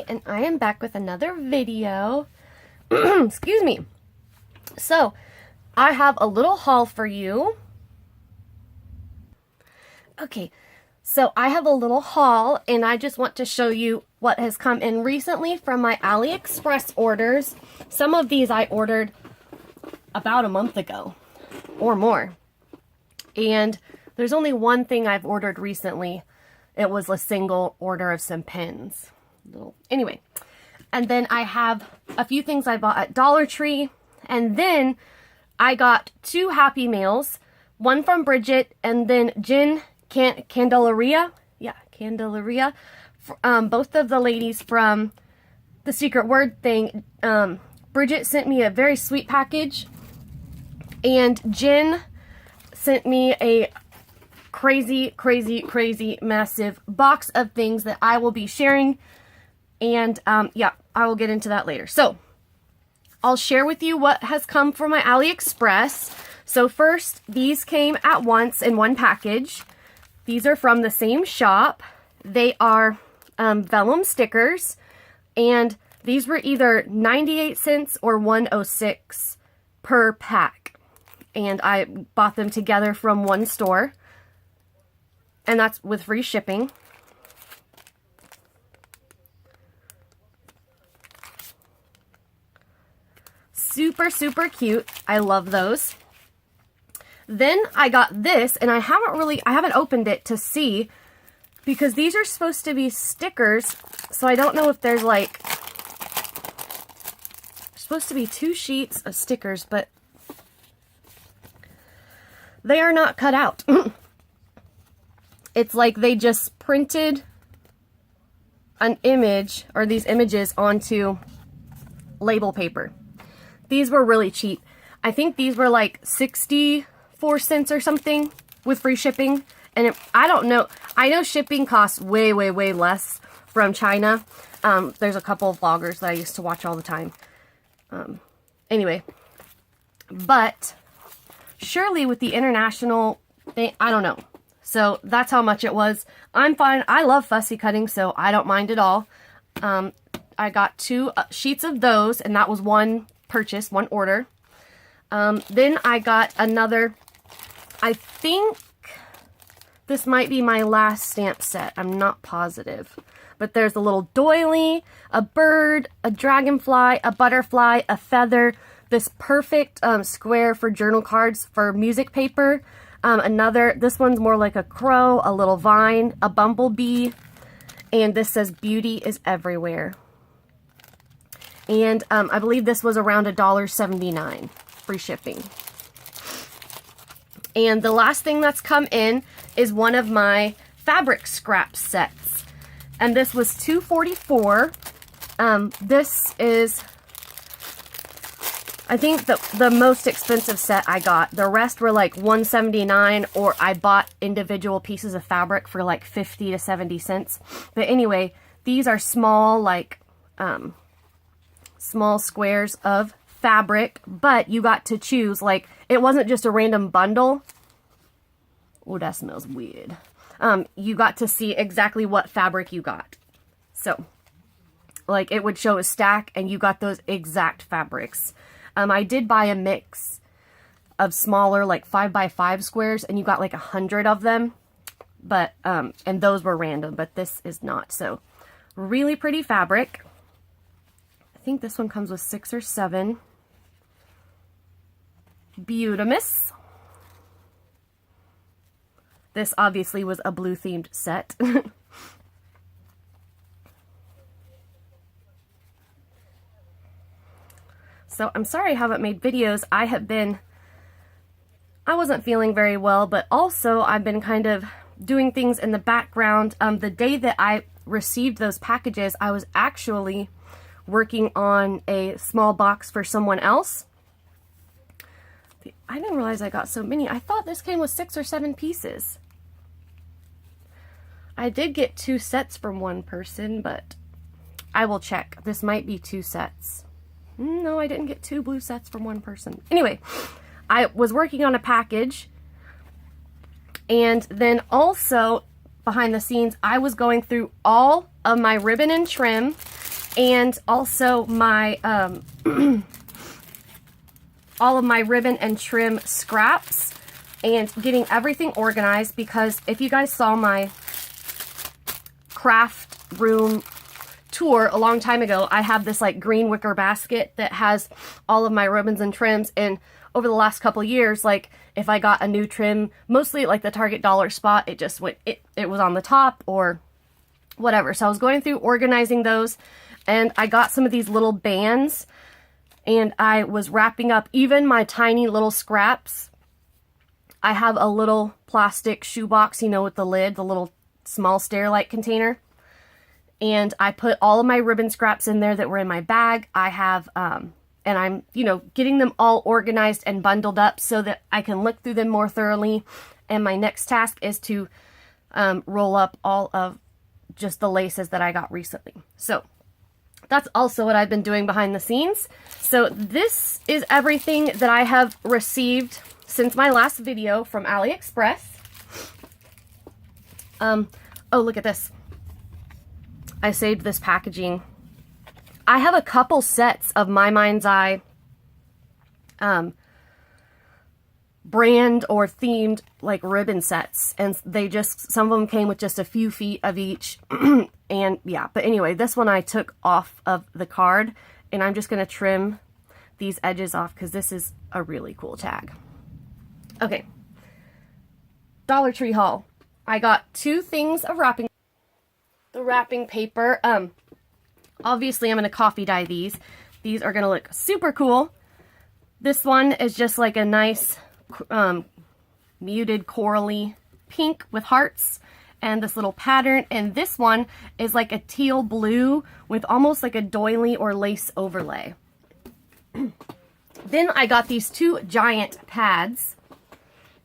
and I am back with another video. Excuse me. So, I have a little haul for you. Okay, so I have a little haul, and I just want to show you what has come in recently from my Aliexpress orders. Some of these I ordered about a month ago, or more. And there's only one thing I've ordered recently. It was a single order of some pins. Anyway, and then I have a few things I bought at Dollar Tree, and then I got 2 Happy Meals, one from Bridget, and then Candelaria. Yeah, Candelaria. Both of the ladies from the Secret Word thing. Bridget sent me a very sweet package, and Jen sent me a crazy massive box of things that I will be sharing, and yeah, I will get into that later. So I'll share with you what has come from my Aliexpress. So first, these came at once in one package. These are from the same shop. They are vellum stickers, and these were either 98 cents or 106 per pack, and I bought them together from one store. And that's with free shipping. Super cute. I love those. Then I got this, and I haven't opened it to see, because these are supposed to be stickers, so I don't know if there's like, supposed to be 2 sheets of stickers, but they are not cut out. It's like they just printed an image, or these images, onto label paper. These were really cheap. I think these were like 64 cents or something with free shipping. And I don't know. I know shipping costs way less from China. There's a couple of vloggers that I used to watch all the time. Anyway. But surely with the international thing, I don't know. So that's how much it was. I'm fine. I love fussy cutting, so I don't mind at all. I got 2 sheets of those, and that was one purchase, one order. Then I got another, I think this might be my last stamp set. I'm not positive. But there's a little doily, a bird, a dragonfly, a butterfly, a feather, this perfect square for journal cards for music paper. This one's more like a crow, a little vine, a bumblebee, and this says beauty is everywhere. And I believe this was around $1.79, free shipping. And the last thing that's come in is one of my fabric scrap sets, and this was $2.44. This is, I think, the most expensive set I got. The rest were like $1.79, or I bought individual pieces of fabric for like 50 to 70 cents. But anyway, these are small, like, small squares of fabric, but you got to choose, like, it wasn't just a random bundle. Oh, that smells weird. You got to see exactly what fabric you got. So, like, it would show a stack, and you got those exact fabrics. I did buy a mix of smaller, like 5x5 squares, and you got like 100 of them, but, and those were random, but this is not. So really pretty fabric. I think this one comes with 6 or 7. Beautimous. This obviously was a blue themed set. So I'm sorry I haven't made videos. I wasn't feeling very well, but also I've been kind of doing things in the background. The day that I received those packages, I was actually working on a small box for someone else. I didn't realize I got so many. I thought this came with 6 or 7 pieces. I did get 2 sets from one person, but I will check. This might be 2 sets. No, I didn't get 2 blue sets from one person. Anyway, I was working on a package, and then also behind the scenes, I was going through all of my ribbon and trim and also my all of my ribbon and trim scraps, and getting everything organized, because if you guys saw my craft room tour a long time ago, I have this like green wicker basket that has all of my ribbons and trims, and over the last couple years, like if I got a new trim, mostly at like the Target dollar spot, it just went, it was on the top or whatever. So I was going through organizing those, and I got some of these little bands, and I was wrapping up even my tiny little scraps. I have a little plastic shoebox, you know, with the lid, the little small Sterilite container. And I put all of my ribbon scraps in there that were in my bag. I have, and I'm, you know, getting them all organized and bundled up so that I can look through them more thoroughly. And my next task is to roll up all of just the laces that I got recently. So that's also what I've been doing behind the scenes. So this is everything that I have received since my last video from Aliexpress. Oh, look at this. I saved this packaging. I have a couple sets of My Mind's Eye brand or themed like ribbon sets, and they just, some of them came with just a few feet of each. And yeah, but anyway, this one I took off of the card, and I'm just going to trim these edges off because this is a really cool tag. Okay, Dollar Tree haul. I got 2 things of wrapping. The wrapping paper, obviously I'm going to coffee dye these. These are going to look super cool. This one is just like a nice muted corally pink with hearts and this little pattern, and this one is like a teal blue with almost like a doily or lace overlay. Then I got these 2 giant pads,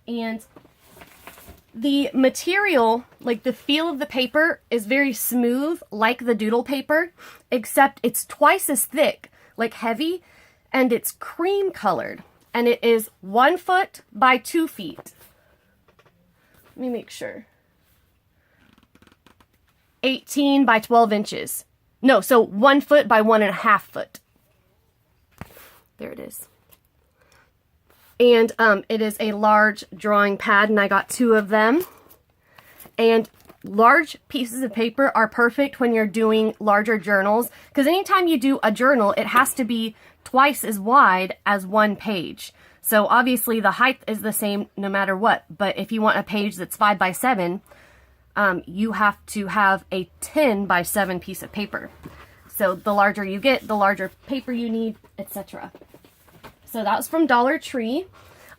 and the material, like the feel of the paper, is very smooth like the doodle paper, except it's twice as thick, like heavy, and it's cream colored, and it is 1 foot by 2 feet. Let me make sure. 18 by 12 inches. No, so 1 foot by 1.5 foot. There it is. And it is a large drawing pad, and I got 2 of them. And large pieces of paper are perfect when you're doing larger journals, because anytime you do a journal, it has to be twice as wide as 1 page. So obviously the height is the same no matter what, but if you want a page that's 5 by 7, you have to have a 10 by 7 piece of paper. So the larger you get, the larger paper you need, etc. So that was from Dollar Tree.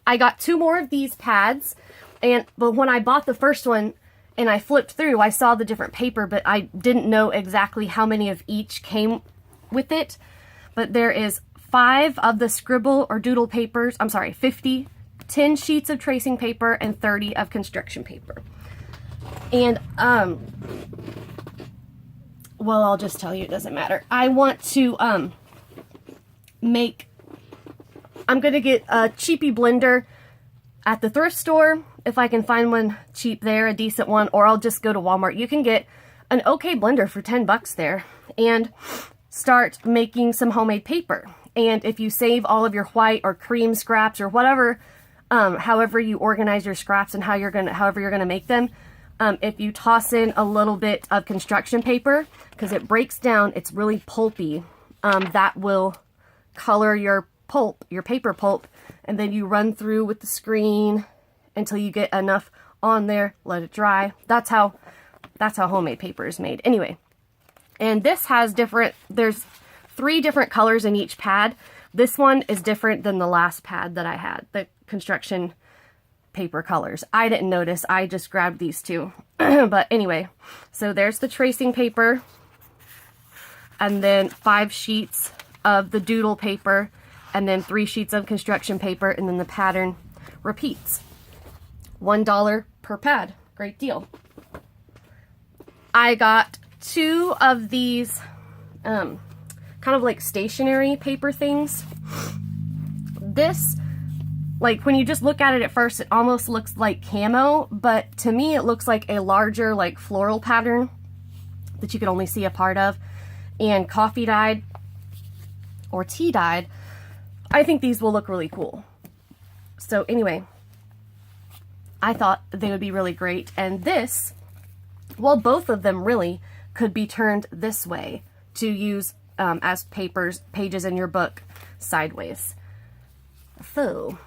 I got 2 more of these pads, but when I bought the first one and I flipped through, I saw the different paper, but I didn't know exactly how many of each came with it. But there is 5 of the scribble or doodle papers, 50, 10 sheets of tracing paper, and 30 of construction paper. And, well, I'll just tell you, it doesn't matter. I want to, I'm going to get a cheapy blender at the thrift store, if I can find one cheap there, a decent one, or I'll just go to Walmart. You can get an okay blender for 10 bucks there, and start making some homemade paper. And if you save all of your white or cream scraps or whatever, however you organize your scraps and however you're gonna make them, if you toss in a little bit of construction paper, because it breaks down, it's really pulpy, that will color your pulp, your paper pulp, and then you run through with the screen until you get enough on there, let it dry. That's how homemade paper is made. Anyway, and this has there's 3 different colors in each pad. This one is different than the last pad that I had, the construction paper colors. I didn't notice, I just grabbed these 2. But anyway, so there's the tracing paper, and then 5 sheets of the doodle paper, and then 3 sheets of construction paper, and then the pattern repeats. $1 per pad. Great deal. I got 2 of these kind of like stationery paper things. This, like when you just look at it at first, it almost looks like camo, but to me it looks like a larger like floral pattern that you can only see a part of. and coffee dyed or tea dyed, I think these will look really cool. So anyway, I thought they would be really great. And this, well, both of them really could be turned this way to use as pages in your book sideways. So,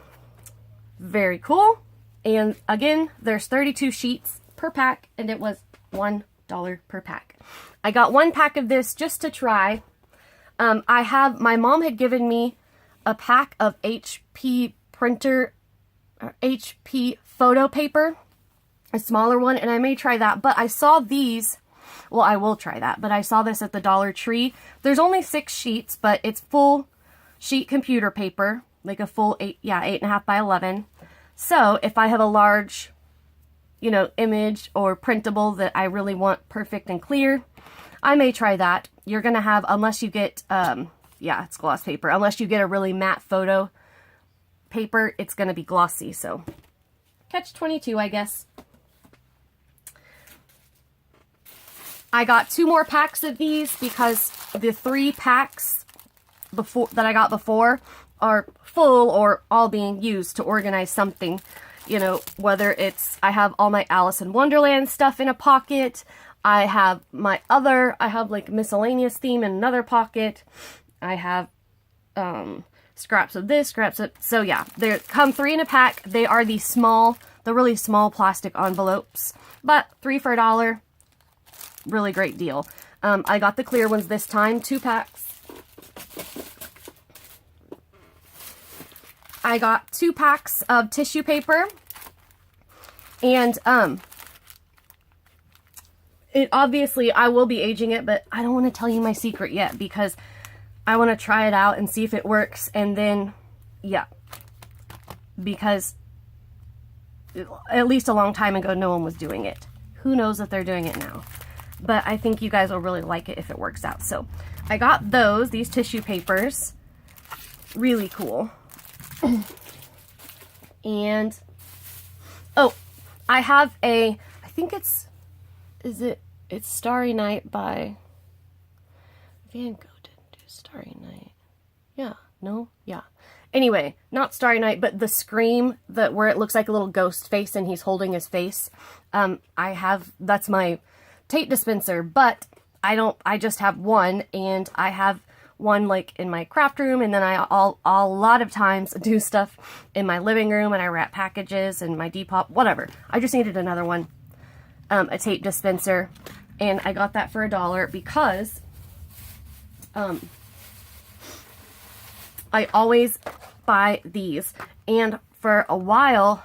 very cool. And again, there's 32 sheets per pack, and it was $1 per pack. I got one pack of this just to try. My mom had given me a pack of HP photo paper, a smaller one, and I may try that, but I saw these, well, I will try that, but I saw this at the Dollar Tree. There's only 6 sheets, but it's full sheet computer paper, like a full 8.5 by 11. So if I have a large, image or printable that I really want perfect and clear, I may try that. You're going to have, unless you get, it's gloss paper. Unless you get a really matte photo paper, it's going to be glossy. So catch-22, I guess. I got 2 more packs of these because the 3 packs that I got before are full or all being used to organize something. Whether it's, I have all my Alice in Wonderland stuff in a pocket. I have like miscellaneous theme in another pocket. I have scraps of this, scraps of, so yeah, they come 3 in a pack. They are the really small plastic envelopes, but 3 for $1. Really great deal. I got the clear ones this time, 2 packs. I got 2 packs of tissue paper, and obviously I will be aging it, but I don't want to tell you my secret yet because I want to try it out and see if it works, and then, yeah, because at least a long time ago no one was doing it. Who knows if they're doing it now? But I think you guys will really like it if it works out. So I got these tissue papers. Really cool. And, I have I think it's Starry Night by Van Gogh. Didn't do Starry Night. Yeah, no, yeah. Anyway, not Starry Night, but the Scream, where it looks like a little ghost face and he's holding his face. That's my tape dispenser, but I just have one, and I have one like in my craft room, and then a lot of times do stuff in my living room, and I wrap packages and my Depop, whatever. I just needed another one, a tape dispenser, and I got that for $1 because I always buy these, and for a while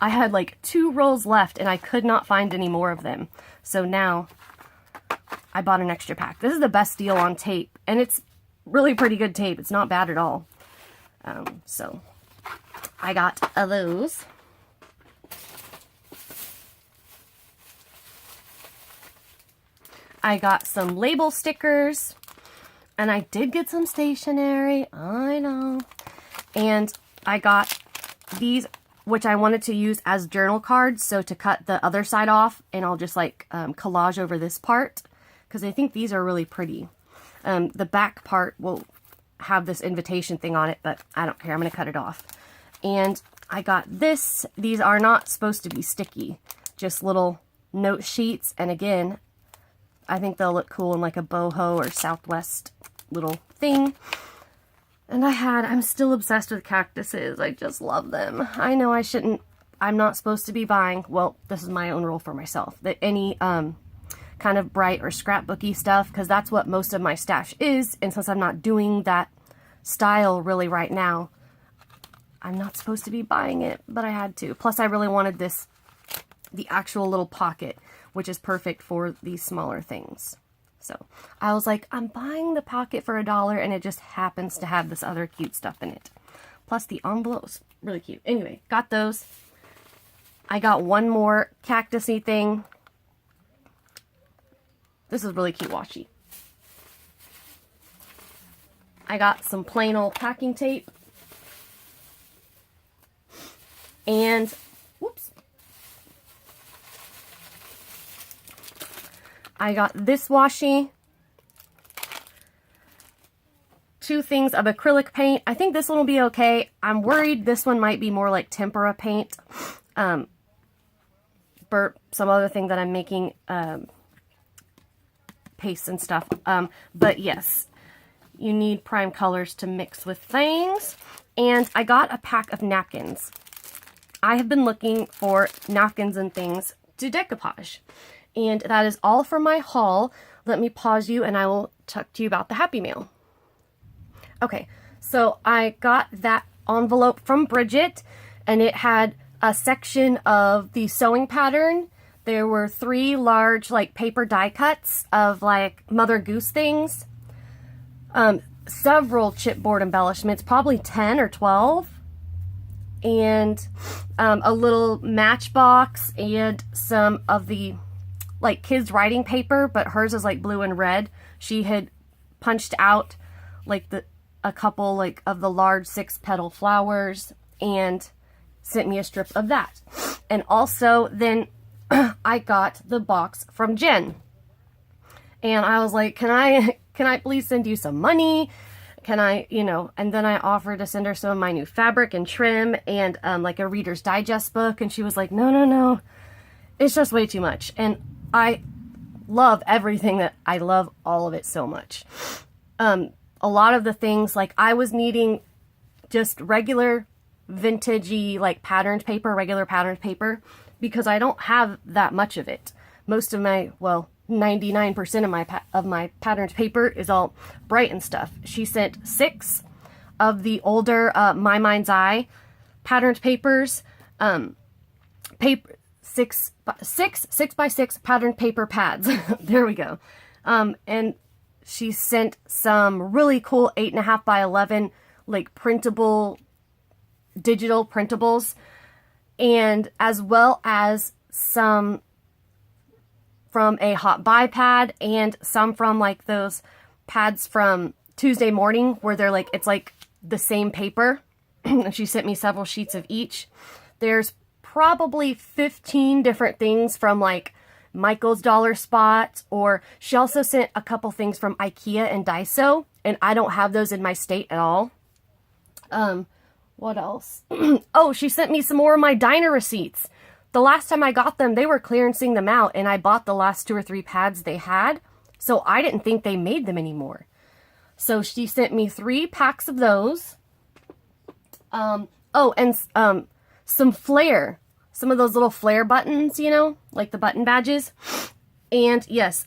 I had like 2 rolls left and I could not find any more of them, so now I bought an extra pack. This is the best deal on tape, and it's really pretty good tape. It's not bad at all. So I got those. I got some label stickers, and I did get some stationery. I know. And I got these, which I wanted to use as journal cards, so to cut the other side off, and I'll just like collage over this part, because I think these are really pretty. The back part will have this invitation thing on it, but I don't care. I'm going to cut it off. And I got this. These are not supposed to be sticky, just little note sheets. And again, I think they'll look cool in like a boho or Southwest little thing. And I'm still obsessed with cactuses. I just love them. I know I'm not supposed to be buying, well, this is my own rule for myself, that any kind of bright or scrapbooky stuff, because that's what most of my stash is, and since I'm not doing that style really right now, I'm not supposed to be buying it, but I had to. Plus I really wanted the actual little pocket, which is perfect for these smaller things. So I was like, I'm buying the pocket for $1, and it just happens to have this other cute stuff in it. Plus the envelopes, really cute. Anyway, got those. I got one more cactusy thing. This is really cute washi. I got some plain old packing tape. And, whoops. I got this washi. 2 things of acrylic paint. I think this one will be okay. I'm worried this one might be more like tempera paint. For some other thing that I'm making pastes and stuff. But yes, you need prime colors to mix with things. And I got a pack of napkins. I have been looking for napkins and things to decoupage. And that is all for my haul. Let me pause you and I will talk to you about the Happy Mail. Okay, so I got that envelope from Bridget, and it had a section of the sewing pattern. There were 3 large like paper die cuts of like Mother Goose things. Several chipboard embellishments, probably 10 or 12. And a little matchbox and some of the like kids writing paper, but hers is like blue and red. She had punched out like a couple like of the large 6-petal flowers and sent me a strip of that. And also then I got the box from Jen. And I was like, can I please send you some money? Can I, you know, and then I offered to send her some of my new fabric and trim and like a Reader's Digest book. And she was like, no, it's just way too much. And I love everything that I love all of it so much. A lot of the things, like I was needing just regular vintagey like patterned paper, regular patterned paper, because I don't have that much of it. Most of my, well, 99% of my patterned paper is all bright and stuff. She sent 6 of the older My Mind's Eye patterned papers, six by six patterned paper pads. There we go. And she sent some really cool 8.5 by 11 like printable, digital printables, and as well as some from a hot buy pad and some from like those pads from Tuesday Morning where they're like, it's like the same paper. And she sent me several sheets of each. There's probably 15 different things from like Michael's Dollar Spot, or she also sent a couple things from IKEA and Daiso, and I don't have those in my state at all. What else? Oh, she sent me some more of my diner receipts. The last time I got them, they were clearancing them out, and I bought the last 2 or 3 pads they had, so I didn't think they made them anymore. So she sent me 3 packs of those. Oh, and some flare. Some of those little flare buttons, you know, like the button badges. And yes,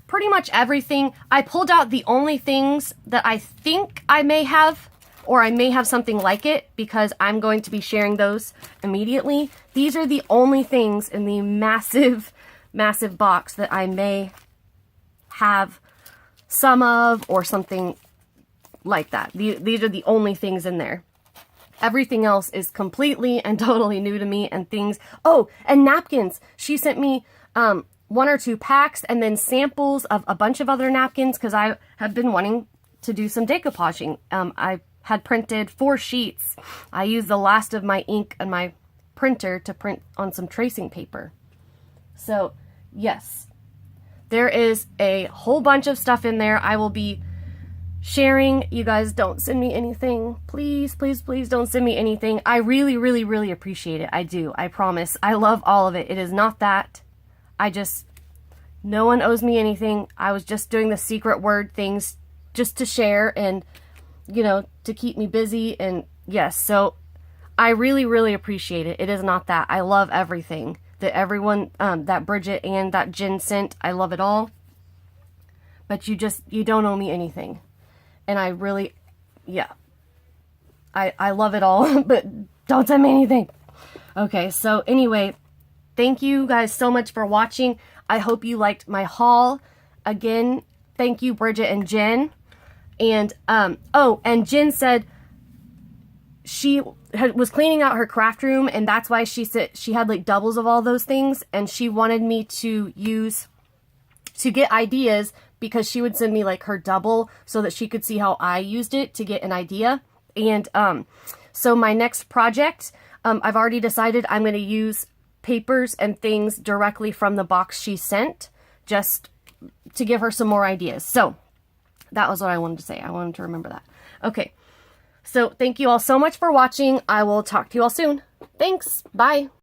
pretty much everything. I pulled out the only things that I think I may have, or I may have something like it, because I'm going to be sharing those immediately. These are the only things in the massive, massive box that I may have some of, or something like that. These are the only things in there. Everything else is completely and totally new to me, and things. Oh, and napkins. She sent me 1 or 2 packs and then samples of a bunch of other napkins, because I have been wanting to do some decoupaging. I had printed 4 sheets. I used the last of my ink and my printer to print on some tracing paper. So yes, there is a whole bunch of stuff in there. I will be sharing. You guys, don't send me anything. Please, please, please don't send me anything. I really, really, really appreciate it. I do. I promise. I love all of it. It is not that. No one owes me anything. I was just doing the secret word things just to share and, you know, to keep me busy. And yes, so I really, really appreciate it. It is not that. I love everything that everyone, that Bridget and that Jen sent. I love it all. But you don't owe me anything. And I really, yeah, I love it all, but don't send me anything. Okay, so anyway, thank you guys so much for watching. I hope you liked my haul. Again, thank you, Bridget and Jen. And, oh, and Jen said she was cleaning out her craft room, and that's why she said she had like doubles of all those things, and she wanted me to get ideas, because she would send me like her double so that she could see how I used it to get an idea. And so my next project, I've already decided I'm going to use papers and things directly from the box she sent, just to give her some more ideas. So That was what I wanted to say. I wanted to remember that. Okay. So thank you all so much for watching. I will talk to you all soon. Thanks. Bye.